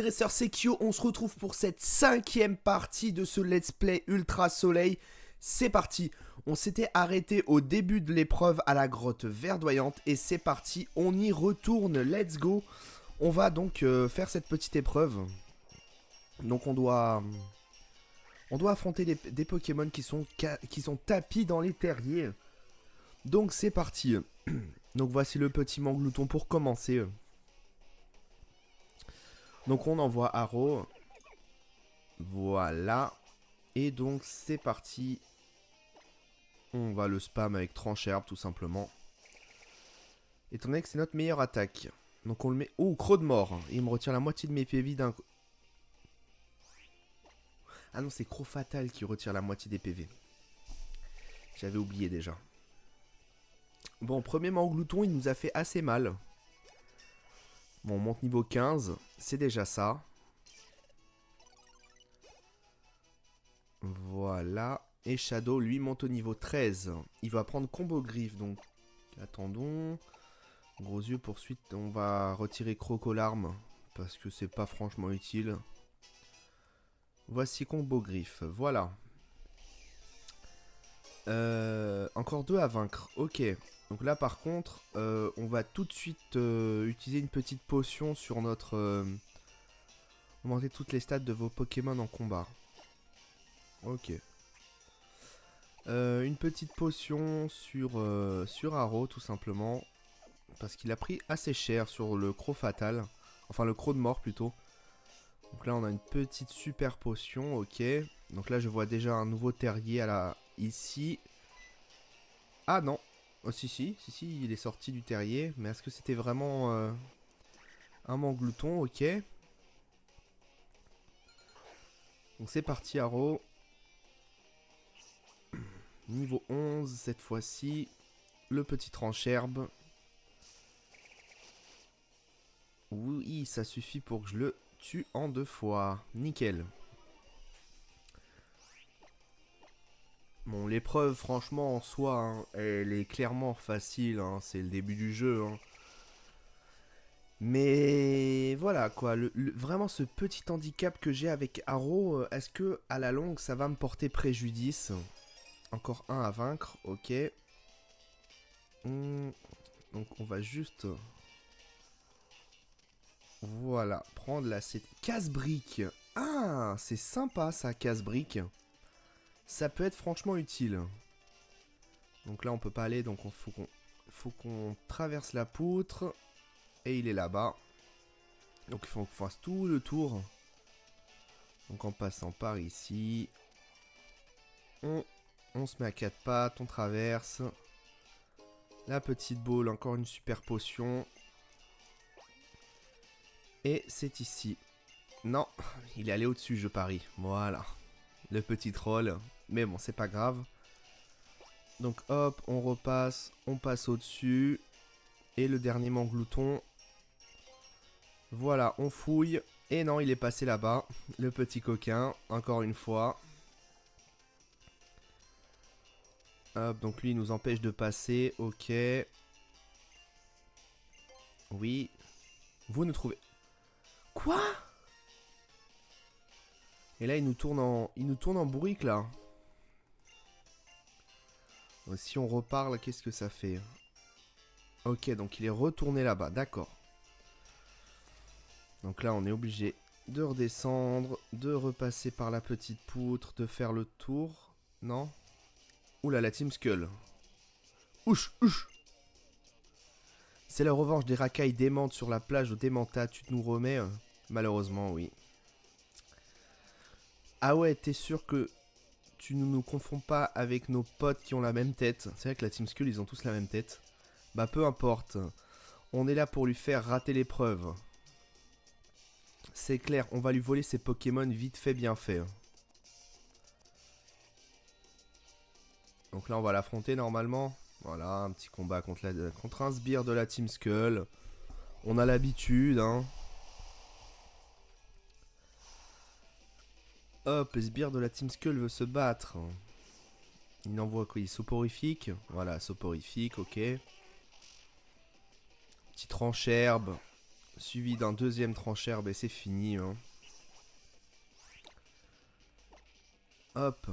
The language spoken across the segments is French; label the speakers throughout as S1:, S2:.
S1: dresseur, c'est Kyo, on se retrouve pour cette 5e partie de ce let's play Ultra Soleil. C'est parti, on s'était arrêté au début de l'épreuve à la grotte verdoyante et c'est parti, on y retourne, let's go. On va donc faire cette petite épreuve. Donc on doit affronter des Pokémon qui sont tapis dans les terriers. Donc c'est parti. Donc voici le petit Manglouton pour commencer. Donc on envoie Haro. Voilà. Et donc c'est parti. On va le spam avec Trancherbe tout simplement. Étant donné que c'est notre meilleure attaque. Donc on le met... Oh, croc de mort. Il me retire la moitié de mes PV d'un... Ah non, c'est Croc Fatal qui retire la moitié des PV. J'avais oublié déjà. Bon, premier Manglouton, il nous a fait assez mal. Bon, on monte niveau 15. C'est déjà ça. Voilà. Et Shadow, lui, monte au niveau 13. Il va prendre combo griffe, donc... Attendons. Gros yeux, poursuite. On va retirer Crocolarme. Parce que c'est pas franchement utile. Voici combo griffe. Voilà. Encore 2 à vaincre. Ok. Donc là, par contre, on va tout de suite utiliser une petite potion sur notre... augmenter toutes les stats de vos Pokémon en combat. Ok. Une petite potion sur Haro, tout simplement. Parce qu'il a pris assez cher sur le Croc Fatal. Enfin, le Croc de mort, plutôt. Donc là, on a une petite super potion, ok. Donc là, je vois déjà un nouveau terrier ici. Ah non. Oh, si, il est sorti du terrier. Mais est-ce que c'était vraiment un Manglouton, ok. Donc c'est parti, Haro. Niveau 11, cette fois-ci. Le petit Trancherbe. Oui, ça suffit pour que je le tue en 2 fois. Nickel. Bon, l'épreuve, franchement, en soi, hein, elle est clairement facile. Hein, c'est le début du jeu. Hein. Mais voilà, quoi. Vraiment, ce petit handicap que j'ai avec Haro, est-ce que à la longue, ça va me porter préjudice? Encore un à vaincre, ok. Donc, on va juste... Voilà, prendre la casse-brique. Ah, c'est sympa ça, casse-brique. Ça peut être franchement utile. Donc là, on peut pas aller, donc faut qu'on traverse la poutre. Et il est là-bas. Donc il faut qu'on fasse tout le tour. Donc en passant par ici. On se met à 4 pattes, on traverse. La petite boule, encore une super potion. Et c'est ici. Non, il est allé au-dessus, je parie. Voilà. Le petit troll. Mais bon, c'est pas grave. Donc hop, on repasse. On passe au-dessus. Et le dernier Manglouton. Voilà, on fouille. Et non, il est passé là-bas. Le petit coquin, encore une fois. Hop, donc lui, il nous empêche de passer. Ok. Oui. Vous nous trouvez... Quoi? Et là, il nous tourne en bourrique, là. Donc, si on reparle, qu'est-ce que ça fait? Ok, donc il est retourné là-bas. D'accord. Donc là, on est obligé de redescendre, de repasser par la petite poutre, de faire le tour. Non? Oula, la Team Skull. Ouch, ouch. C'est la revanche des racailles démentes sur la plage au Démenta. Tu te nous remets? Malheureusement, oui. Ah ouais, t'es sûr que tu ne nous confonds pas avec nos potes qui ont la même tête? C'est vrai que la Team Skull, ils ont tous la même tête. Bah, peu importe. On est là pour lui faire rater l'épreuve. C'est clair, on va lui voler ses Pokémon vite fait, bien fait. Donc là, on va l'affronter normalement. Voilà, un petit combat contre un sbire de la Team Skull. On a l'habitude, hein. Hop, le sbire de la Team Skull veut se battre. Il envoie quoi? Il soporifique. Voilà, soporifique, ok. Petit Trancherbe. Suivi d'un deuxième tranchère, ben c'est fini. Hein. Hop.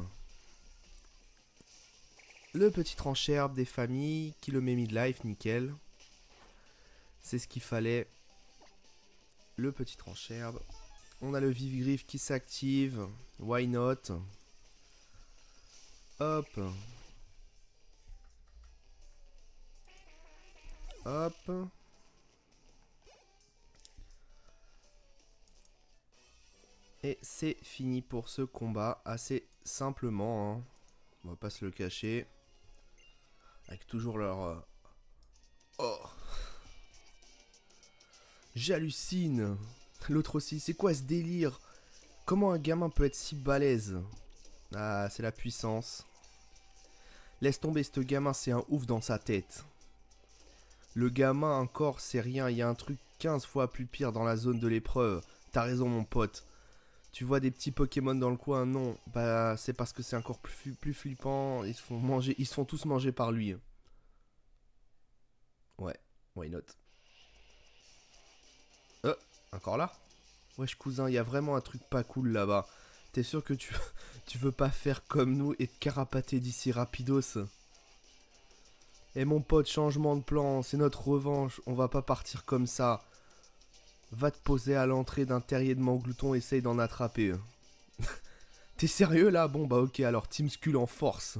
S1: Le petit tranchère des familles qui le met mid-life, nickel. C'est ce qu'il fallait. Le petit tranchère. On a le vif-griffe qui s'active. Why not? Hop. Hop. Et c'est fini pour ce combat, assez simplement, hein. On va pas se le cacher. Avec toujours leur... Oh. J'hallucine. L'autre aussi, c'est quoi ce délire? Comment un gamin peut être si balèze? Ah, c'est la puissance. Laisse tomber, ce gamin, c'est un ouf dans sa tête. Le gamin, encore, c'est rien. Il y a un truc 15 fois plus pire dans la zone de l'épreuve. T'as raison, mon pote. Tu vois des petits Pokémon dans le coin? Non. Bah, c'est parce que c'est encore plus flippant. Ils se font manger, ils se font tous manger par lui. Ouais, why not? Encore là? Wesh, cousin, il y a vraiment un truc pas cool là-bas. T'es sûr que tu veux pas faire comme nous et te carapater d'ici rapidos? Eh mon pote, changement de plan, c'est notre revanche. On va pas partir comme ça. Va te poser à l'entrée d'un terrier de Manglouton, essaye d'en attraper. T'es sérieux là? Bon bah ok, alors Team Skull en force.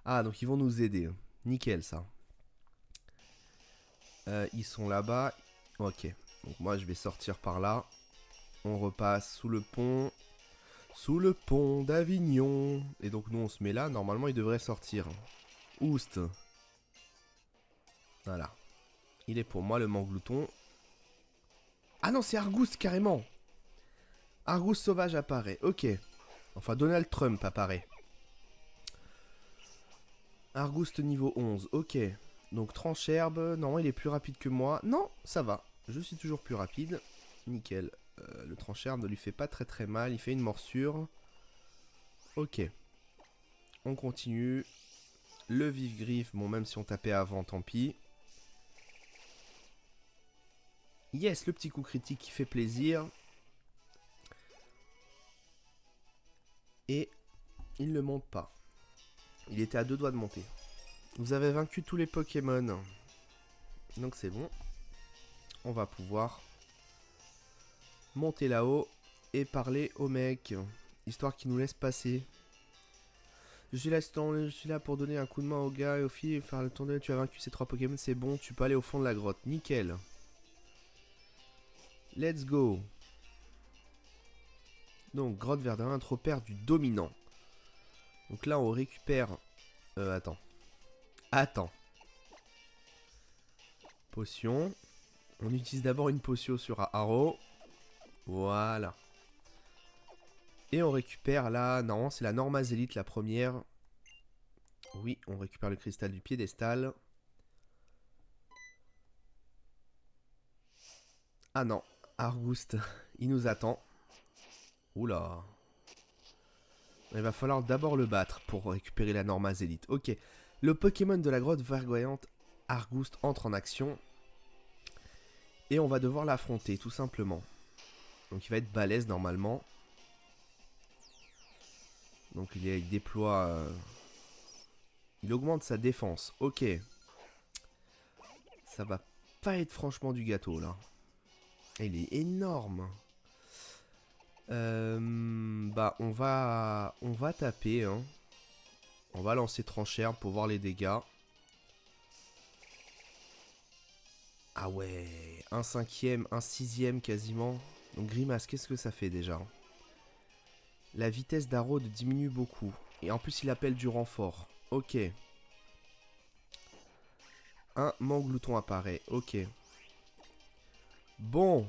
S1: Ah, donc ils vont nous aider. Nickel ça. Ils sont là-bas. Ok. Donc moi je vais sortir par là. On repasse sous le pont. Sous le pont d'Avignon. Et donc nous on se met là. Normalement il devrait sortir. Oust. Voilà. Il est pour moi le Manglouton. Ah non, c'est Argouste carrément. Argouste sauvage apparaît. Ok. Enfin, Donald Trump apparaît. Argouste niveau 11. Ok. Donc, Trancherbe. Non, il est plus rapide que moi. Non, ça va. Je suis toujours plus rapide. Nickel. Le Trancherbe ne lui fait pas très mal. Il fait une morsure. Ok. On continue. Le vif-griffe. Bon, même si on tapait avant, tant pis. Yes, le petit coup critique qui fait plaisir. Et il ne monte pas. Il était à 2 doigts de monter. Vous avez vaincu tous les Pokémon. Donc c'est bon. On va pouvoir monter là-haut et parler au mec. Histoire qu'il nous laisse passer. Je suis là pour donner un coup de main au gars et aux filles et faire le tour de... Tu as vaincu ces 3 Pokémon, c'est bon. Tu peux aller au fond de la grotte. Nickel. Let's go. Donc, grotte Verdun, intropère du dominant. Donc là, on récupère... attends. Potion. On utilise d'abord une potion sur Haro. Voilà. Et on récupère là... Non, c'est la Normazélite, la première. Oui, on récupère le cristal du piédestal. Ah non, Argouste, il nous attend. Oula. Il va falloir d'abord le battre pour récupérer la Normazélite. Ok. Le Pokémon de la grotte verdoyante, Argouste, entre en action. Et on va devoir l'affronter, tout simplement. Donc il va être balèze normalement. Donc il déploie... il augmente sa défense. Ok. Ça va pas être franchement du gâteau là. Il est énorme. Bah on va taper. Hein. On va lancer Tranchère pour voir les dégâts. Ah ouais, un cinquième, un sixième quasiment. Donc Grimace, qu'est-ce que ça fait déjà? La vitesse d'Arrowd diminue beaucoup. Et en plus il appelle du renfort. Ok. Un Manglouton apparaît. Ok. Bon.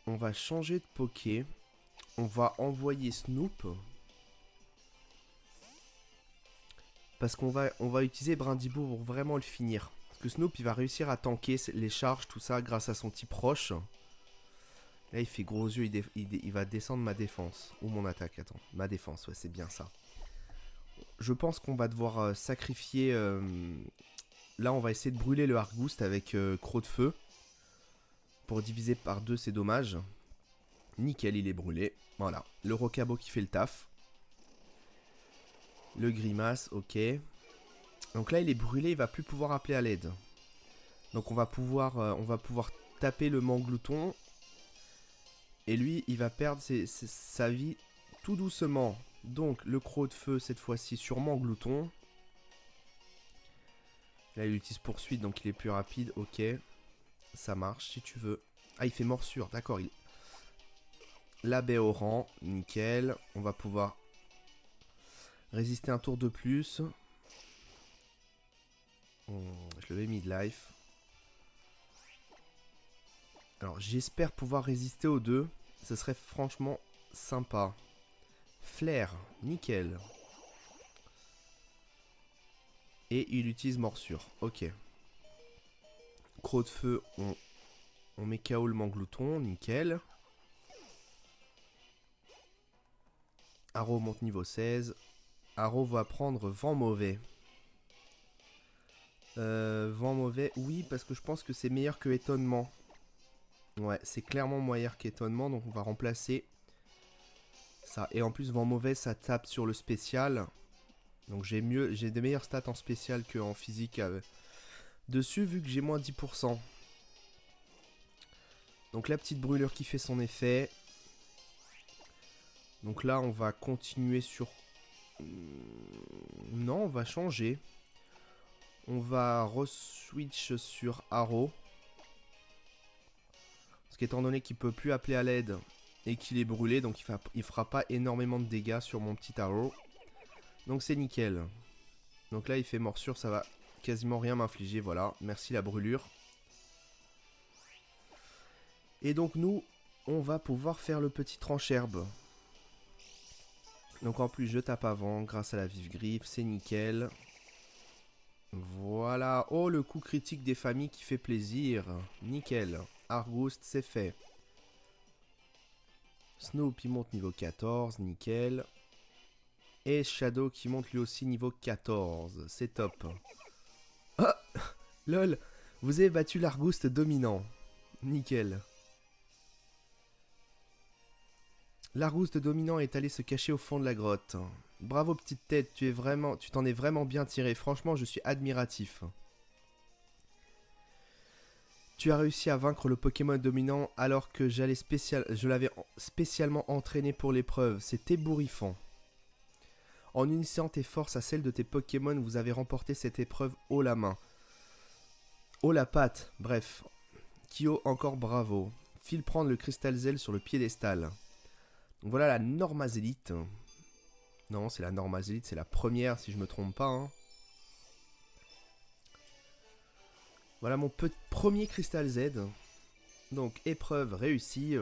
S1: On va changer de Poké. On va envoyer Snoop. Parce qu'on va utiliser Brindibou pour vraiment le finir. Parce que Snoop, il va réussir à tanker les charges, tout ça, grâce à son type roche. Là, il fait gros yeux, il va descendre ma défense. Ou mon attaque, attends. Ma défense, ouais, c'est bien ça. Je pense qu'on va devoir sacrifier... Là, on va essayer de brûler le Argouste avec Croc de Feu. Pour diviser par 2 ses dommages. Nickel, il est brûlé. Voilà. Le Rocabo qui fait le taf. Le Grimace, ok. Donc là, il est brûlé, il va plus pouvoir appeler à l'aide. Donc on va pouvoir taper le Manglouton. Et lui, il va perdre sa vie tout doucement. Donc le Croc de Feu, cette fois-ci, sur Manglouton. Là, il utilise poursuite, donc il est plus rapide. Ok. Ça marche, si tu veux. Ah, il fait morsure, d'accord. La baie au rang, nickel. On va pouvoir résister un tour de plus. Je le mets mid-life. Alors, j'espère pouvoir résister aux deux. Ce serait franchement sympa. Flair, nickel. Et il utilise morsure, ok. Croc de Feu, on met KO le Manglouton, nickel. Arrow monte niveau 16. Arrow va prendre Vent Mauvais. Vent Mauvais, oui, parce que je pense que c'est meilleur que Étonnement. Ouais, c'est clairement meilleur qu'Étonnement, donc on va remplacer ça. Et en plus, Vent Mauvais, ça tape sur le spécial. Donc j'ai des meilleures stats en spécial qu'en physique dessus, vu que j'ai moins 10%. Donc la petite brûlure qui fait son effet. Donc là, on va continuer sur... Non, on va changer. On va re-switch sur Arrow. Parce qu'étant donné qu'il peut plus appeler à l'aide et qu'il est brûlé, donc il fera pas énormément de dégâts sur mon petit Arrow. Donc c'est nickel. Donc là, il fait morsure, ça va quasiment rien m'infliger, voilà. Merci la brûlure. Et donc nous, on va pouvoir faire le petit tranche-herbe. Donc en plus, je tape avant grâce à la vive griffe, c'est nickel. Voilà. Oh, le coup critique des familles qui fait plaisir. Nickel. Argouste, c'est fait. Snoop, il monte niveau 14, nickel. Et Shadow qui monte lui aussi niveau 14, c'est top. Ah, lol, vous avez battu l'Argouste dominant. Nickel. L'Argouste dominant est allé se cacher au fond de la grotte. Bravo petite tête, tu t'en es vraiment bien tiré. Franchement, je suis admiratif. Tu as réussi à vaincre le Pokémon dominant alors que je l'avais spécialement entraîné pour l'épreuve. C'est ébouriffant. En unissant tes forces à celles de tes Pokémon, vous avez remporté cette épreuve haut la main. Haut la patte, bref. Kyo, encore bravo. File prendre le Crystal sur le piédestal. Donc voilà la Normazélite. Non, c'est la Normazélite, c'est la première si je me trompe pas. Hein. Voilà mon premier Crystal Z. Donc épreuve réussie.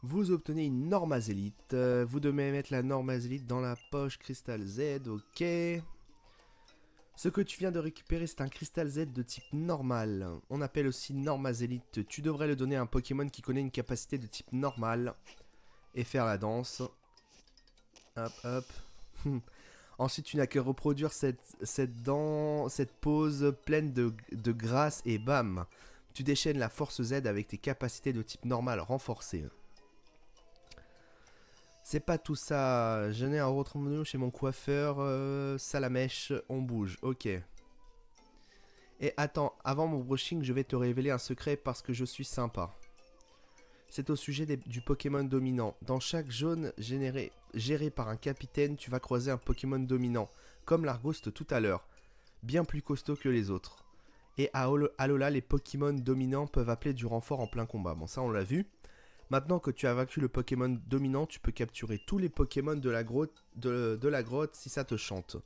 S1: Vous obtenez une Normazélite. Vous devez mettre la Normazélite dans la poche Crystal Z. Ok. Ce que tu viens de récupérer, c'est un Crystal Z de type normal. On appelle aussi Normazélite. Tu devrais le donner à un Pokémon qui connaît une capacité de type normal. Et faire la danse. Hop, hop. Ensuite, tu n'as que reproduire cette pose pleine de grâce et bam. Tu déchaînes la force Z avec tes capacités de type normal renforcées. C'est pas tout ça. Je n'ai un retour chez mon coiffeur. Salamèche, on bouge. Ok. Et attends, avant mon brushing, je vais te révéler un secret parce que je suis sympa. C'est au sujet du Pokémon dominant. Dans chaque zone gérée par un capitaine, tu vas croiser un Pokémon dominant, comme l'Argouste tout à l'heure, bien plus costaud que les autres. Et à Alola, les Pokémon dominants peuvent appeler du renfort en plein combat. Bon, ça on l'a vu. Maintenant que tu as vaincu le Pokémon dominant, tu peux capturer tous les Pokémon de la grotte si ça te chante.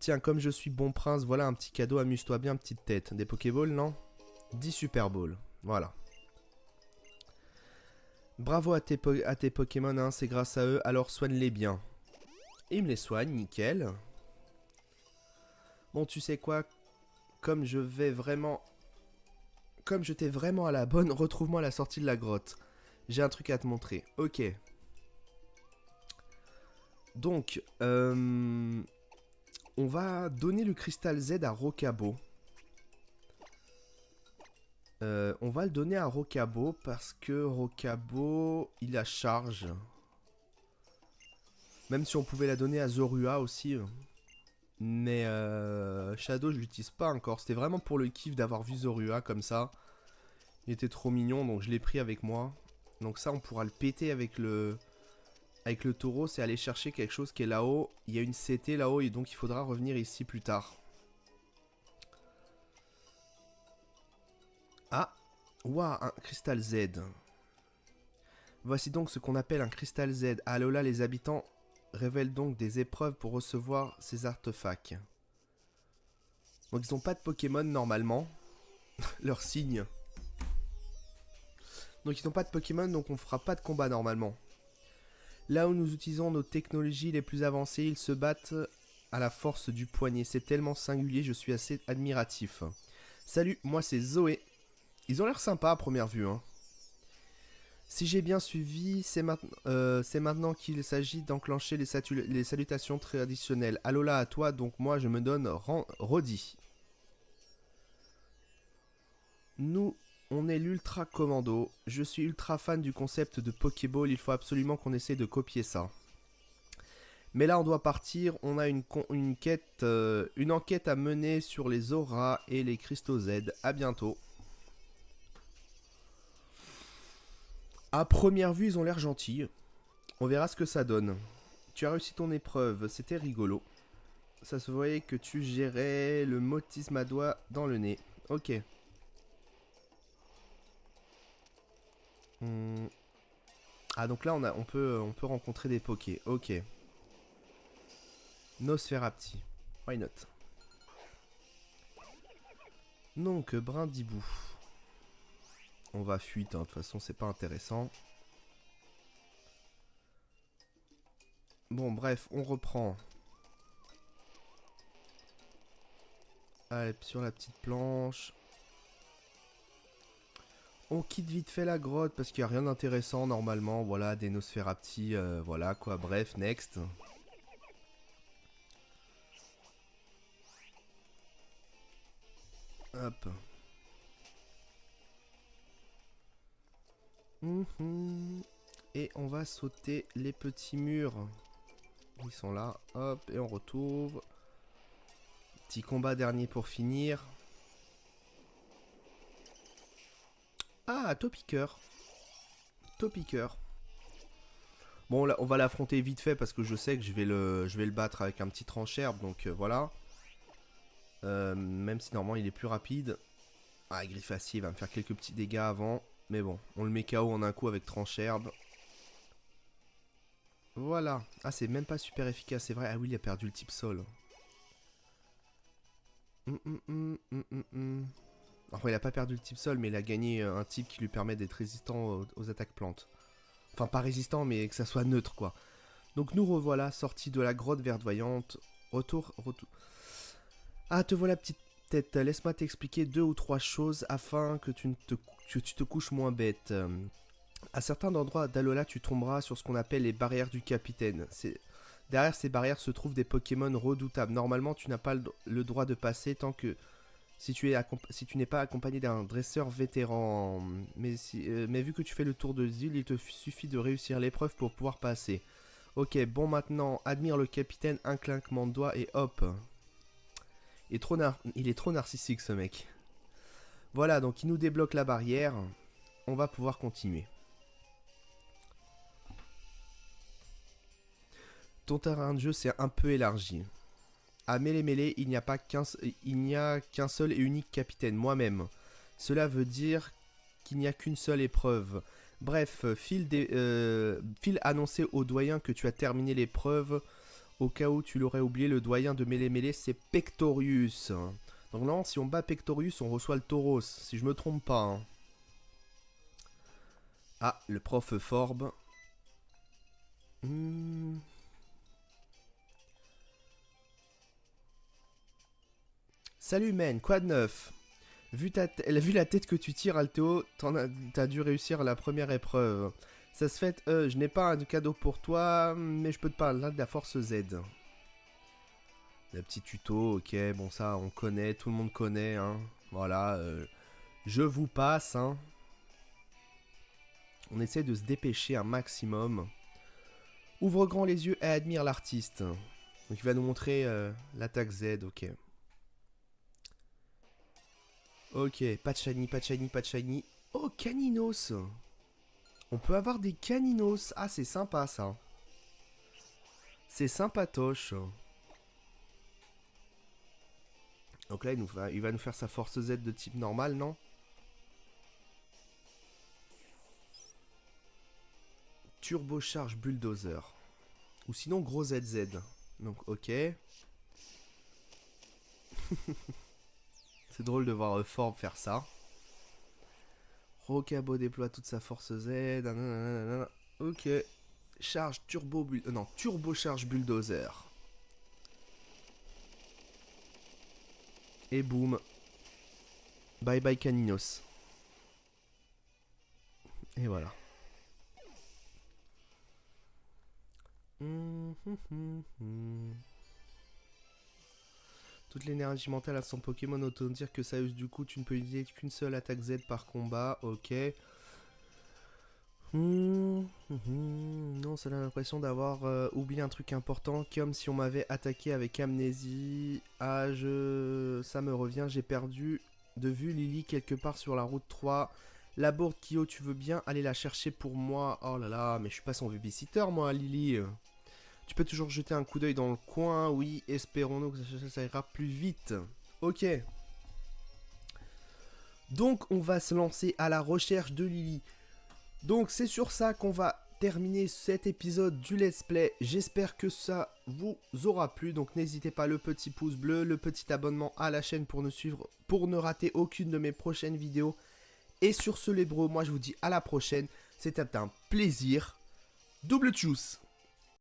S1: Tiens, comme je suis bon prince, voilà un petit cadeau, amuse-toi bien, petite tête. Des Pokéballs, non? 10 Super Balls, voilà. Bravo à tes Pokémon, hein, c'est grâce à eux, alors soigne-les bien. Il me les soigne, nickel. Bon, tu sais quoi? Comme je vais vraiment... Comme je t'ai vraiment à la bonne, retrouve-moi à la sortie de la grotte. J'ai un truc à te montrer. Ok. Donc, on va donner le cristal Z à Rokabo. On va le donner à Rokabo parce que Rokabo, il a charge. Même si on pouvait la donner à Zorua aussi. Mais Shadow, je l'utilise pas encore. C'était vraiment pour le kiff d'avoir vu Zorua comme ça. Il était trop mignon, donc je l'ai pris avec moi. Donc ça, on pourra le péter avec le taureau. C'est aller chercher quelque chose qui est là-haut. Il y a une CT là-haut et donc il faudra revenir ici plus tard. Ah, waouh, un cristal Z. Voici donc ce qu'on appelle un cristal Z. À Alola, les habitants révèlent donc des épreuves pour recevoir ces artefacts. Donc ils n'ont pas de Pokémon normalement. Leur signe. Donc ils n'ont pas de Pokémon, donc on fera pas de combat normalement. Là où nous utilisons nos technologies les plus avancées, ils se battent à la force du poignet. C'est tellement singulier, je suis assez admiratif. Salut, moi c'est Zoé. Ils ont l'air sympas à première vue, hein. Si j'ai bien suivi, c'est maintenant qu'il s'agit d'enclencher les salutations traditionnelles. Alola à toi, donc moi je me donne Rodi. Nous, on est l'Ultra Commando. Je suis ultra fan du concept de Pokéball, il faut absolument qu'on essaie de copier ça. Mais là on doit partir, on a une enquête à mener sur les auras et les cristaux Z. A bientôt. À première vue, ils ont l'air gentils. On verra ce que ça donne. Tu as réussi ton épreuve, c'était rigolo. Ça se voyait que tu gérais le motisme à doigt dans le nez. Ok. Ah, donc là, on peut rencontrer des Pokés. Ok. Nosferapti. Why not? Donc, Brindibou. On va fuite, hein. De toute façon, c'est pas intéressant. Bon, bref, on reprend. Allez, sur la petite planche. On quitte vite fait la grotte parce qu'il n'y a rien d'intéressant normalement. Voilà, des Nosferapti, voilà quoi. Bref, next. Hop. Et on va sauter les petits murs. Ils sont là. Hop, et on retrouve. Petit combat dernier pour finir. Ah, Topiqueur. Topiqueur. Bon, là, on va l'affronter vite fait parce que je sais que je vais le battre avec un petit tranche-herbe. Donc voilà. Même si normalement il est plus rapide. Ah, Griffacier va me faire quelques petits dégâts avant. Mais bon, on le met KO en un coup avec tranche-herbe. Voilà. Ah, c'est même pas super efficace, c'est vrai. Ah oui, il a perdu le type sol. Enfin, il a pas perdu le type sol, mais il a gagné un type qui lui permet d'être résistant aux attaques plantes. Enfin, pas résistant, mais que ça soit neutre, quoi. Donc nous revoilà, sortis de la grotte verdoyante. Retour. Ah, te voilà, petite tête. Laisse-moi t'expliquer 2 ou 3 choses afin que tu te couches moins bête. À certains endroits d'Alola, tu tomberas sur ce qu'on appelle les barrières du capitaine. Derrière ces barrières se trouvent des Pokémon redoutables. Normalement, tu n'as pas le droit de passer tant que... Si tu n'es pas accompagné d'un dresseur vétéran. Mais vu que tu fais le tour de l'île, il te suffit de réussir l'épreuve pour pouvoir passer. Ok, bon maintenant, admire le capitaine, un clinquement de doigts et hop. Il est trop narcissique ce mec. Voilà, donc il nous débloque la barrière. On va pouvoir continuer. Ton terrain de jeu s'est un peu élargi. À Mêlée, il n'y a qu'un seul et unique capitaine, moi-même. Cela veut dire qu'il n'y a qu'une seule épreuve. Bref, file annoncer au doyen que tu as terminé l'épreuve. Au cas où tu l'aurais oublié, le doyen de Mêlée, c'est Pectorius. Donc non, si on bat Pectorius, on reçoit le Tauros, si je me trompe pas. Hein. Ah, le prof Forbe. Salut man, quoi de neuf? Vu la tête que tu tires, Altéo, t'as dû réussir la première épreuve. Ça se fait, je n'ai pas un cadeau pour toi, mais je peux te parler de la force Z. Le petit tuto, ok, bon ça on connaît, tout le monde connaît, hein. Voilà, je vous passe, hein. On essaie de se dépêcher un maximum. Ouvre grand les yeux et admire l'artiste. Donc il va nous montrer l'attaque Z, ok. Ok, pas de shiny, pas de shiny, pas de shiny. Oh, caninos. On peut avoir des caninos. Ah, c'est sympa ça. C'est sympatoche. Donc là, il va nous faire sa force Z de type normal, non? Turbocharge bulldozer. Ou sinon gros ZZ. Donc ok. C'est drôle de voir Form faire ça. Rocabo déploie toute sa force Z. Nanana. Ok. Charge turbocharge bulldozer. Et boum. Bye bye Caninos. Et voilà. Toute l'énergie mentale à son Pokémon, autant dire que ça use du coup, tu ne peux utiliser qu'une seule attaque Z par combat, ok. Non, ça a l'impression d'avoir oublié un truc important, comme si on m'avait attaqué avec amnésie. Ah, ça me revient, j'ai perdu de vue Lily quelque part sur la route 3. La bourde Kyo, tu veux bien aller la chercher pour moi? Oh là là, mais je suis pas son babysitter moi, Lily. Tu peux toujours jeter un coup d'œil dans le coin, oui, espérons-nous que ça ira plus vite. Ok. Donc on va se lancer à la recherche de Lily. Donc c'est sur ça qu'on va terminer cet épisode du let's play. J'espère que ça vous aura plu. Donc n'hésitez pas, le petit pouce bleu, le petit abonnement à la chaîne pour nous suivre, pour ne rater aucune de mes prochaines vidéos. Et sur ce les bros, moi je vous dis à la prochaine. C'était un plaisir. Double tchuss.